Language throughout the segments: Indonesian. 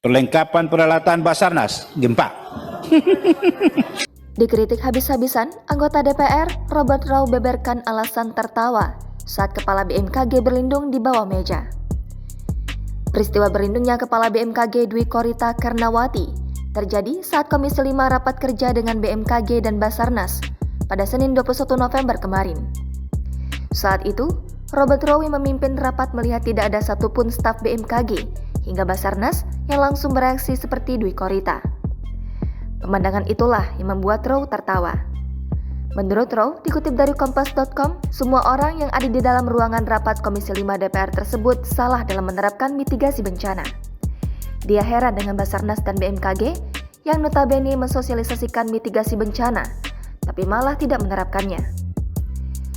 Perlengkapan peralatan Basarnas gempa. Dikritik habis-habisan, anggota DPR Robert Rau beberkan alasan tertawa saat Kepala BMKG berlindung di bawah meja. Peristiwa berlindungnya Kepala BMKG Dwi Korita Karnawati terjadi saat Komisi 5 rapat kerja dengan BMKG dan Basarnas pada Senin 21 November kemarin. Saat itu, Robert Rau yang memimpin rapat melihat tidak ada satupun staf BMKG hingga Basarnas yang langsung bereaksi seperti Dwi Korita. Pemandangan itulah yang membuat Rau tertawa. Menurut Rau, dikutip dari Kompas.com, semua orang yang ada di dalam ruangan rapat Komisi 5 DPR tersebut salah dalam menerapkan mitigasi bencana. Dia heran dengan Basarnas dan BMKG yang notabene mensosialisasikan mitigasi bencana, tapi malah tidak menerapkannya.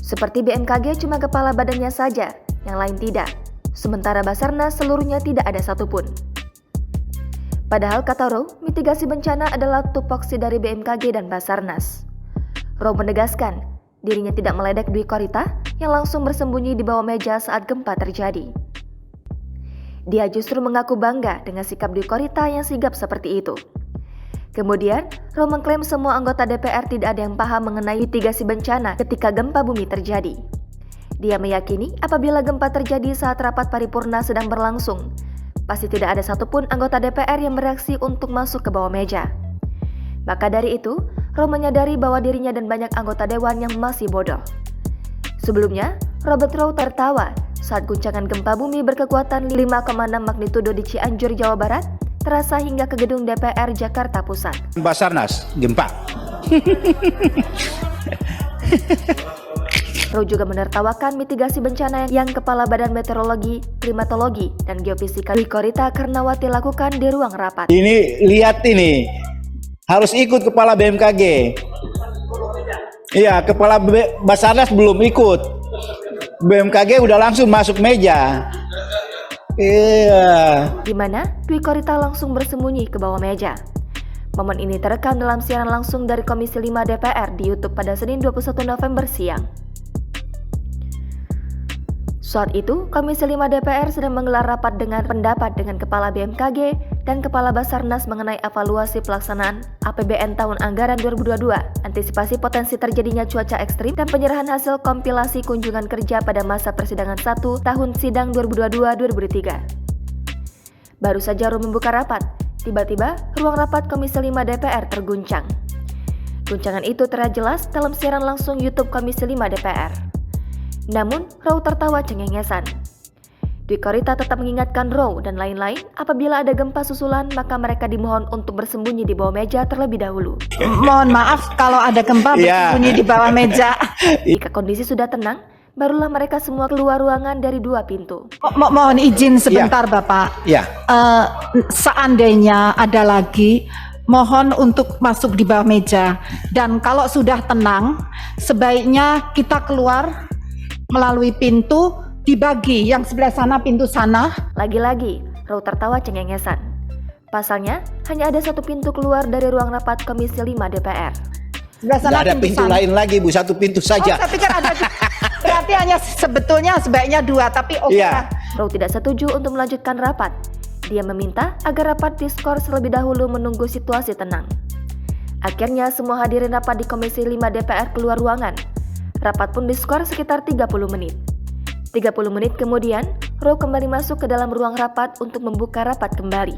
Seperti BMKG cuma kepala badannya saja, yang lain tidak. Sementara Basarnas seluruhnya tidak ada satupun. Padahal kata Rau, mitigasi bencana adalah tupoksi dari BMKG dan Basarnas. Rau menegaskan, dirinya tidak meledek Dwi Korita yang langsung bersembunyi di bawah meja saat gempa terjadi. Dia justru mengaku bangga dengan sikap Dwi Korita yang sigap seperti itu. Kemudian, Rau mengklaim semua anggota DPR tidak ada yang paham mengenai mitigasi bencana ketika gempa bumi terjadi. Dia meyakini apabila gempa terjadi saat rapat paripurna sedang berlangsung, pasti tidak ada satupun anggota DPR yang bereaksi untuk masuk ke bawah meja. Maka dari itu, Rau menyadari bahwa dirinya dan banyak anggota dewan yang masih bodoh. Sebelumnya, Robert Rau tertawa saat guncangan gempa bumi berkekuatan 5,6 magnitudo di Cianjur, Jawa Barat, terasa hingga ke gedung DPR Jakarta Pusat. Basarnas gempa. Rau juga menertawakan mitigasi bencana yang Kepala Badan Meteorologi, Klimatologi, dan Geofisika Dwi Korita Karnawati lakukan di ruang rapat. Ini lihat ini, harus ikut Kepala BMKG. Iya, Kepala Basarnas belum ikut. BMKG udah langsung masuk meja. Iya. Di mana Dwi Korita langsung bersembunyi ke bawah meja. Momen ini terekam dalam siaran langsung dari Komisi 5 DPR di YouTube pada Senin 21 November siang. Saat itu, Komisi 5 DPR sedang menggelar rapat dengan pendapat dengan Kepala BMKG dan Kepala Basarnas mengenai evaluasi pelaksanaan APBN tahun anggaran 2022, antisipasi potensi terjadinya cuaca ekstrim, dan penyerahan hasil kompilasi kunjungan kerja pada masa persidangan 1 tahun sidang 2022-2023. Baru saja Rau membuka rapat, tiba-tiba ruang rapat Komisi 5 DPR terguncang. Guncangan itu terlihat jelas dalam siaran langsung YouTube Komisi 5 DPR. Namun, Rau tertawa cengengesan. Dwi Korita tetap mengingatkan Rau dan lain-lain apabila ada gempa susulan maka mereka dimohon untuk bersembunyi di bawah meja terlebih dahulu. Mohon maaf kalau ada gempa bersembunyi di bawah meja. Jika kondisi sudah tenang, barulah mereka semua keluar ruangan dari 2 pintu. Mohon izin sebentar Bapak. Ya. Seandainya ada lagi, mohon untuk masuk di bawah meja. Dan kalau sudah tenang, sebaiknya kita keluar melalui pintu, dibagi yang sebelah sana pintu sana. Lagi-lagi, Rau tertawa cengengesan. Pasalnya, hanya ada satu pintu keluar dari ruang rapat Komisi 5 DPR. Sebelah sana Nggak ada pintu sana. lain lagi, Bu, satu pintu saja. Oh, saya pikir ada. Berarti hanya sebetulnya sebaiknya 2, tapi oke. Iya. Rau tidak setuju untuk melanjutkan rapat. Dia meminta agar rapat diskors terlebih dahulu menunggu situasi tenang. Akhirnya semua hadirin rapat di Komisi 5 DPR keluar ruangan. Rapat pun diskors sekitar 30 menit. 30 menit kemudian, Rau kembali masuk ke dalam ruang rapat untuk membuka rapat kembali.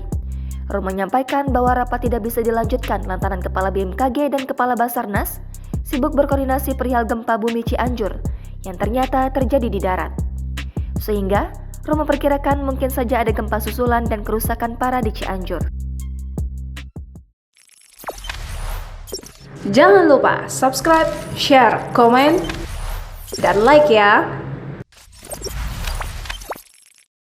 Rau menyampaikan bahwa rapat tidak bisa dilanjutkan lantaran Kepala BMKG dan Kepala Basarnas sibuk berkoordinasi perihal gempa bumi Cianjur yang ternyata terjadi di darat. Sehingga, Rau memperkirakan mungkin saja ada gempa susulan dan kerusakan parah di Cianjur. Jangan lupa subscribe, share, komen, dan like ya!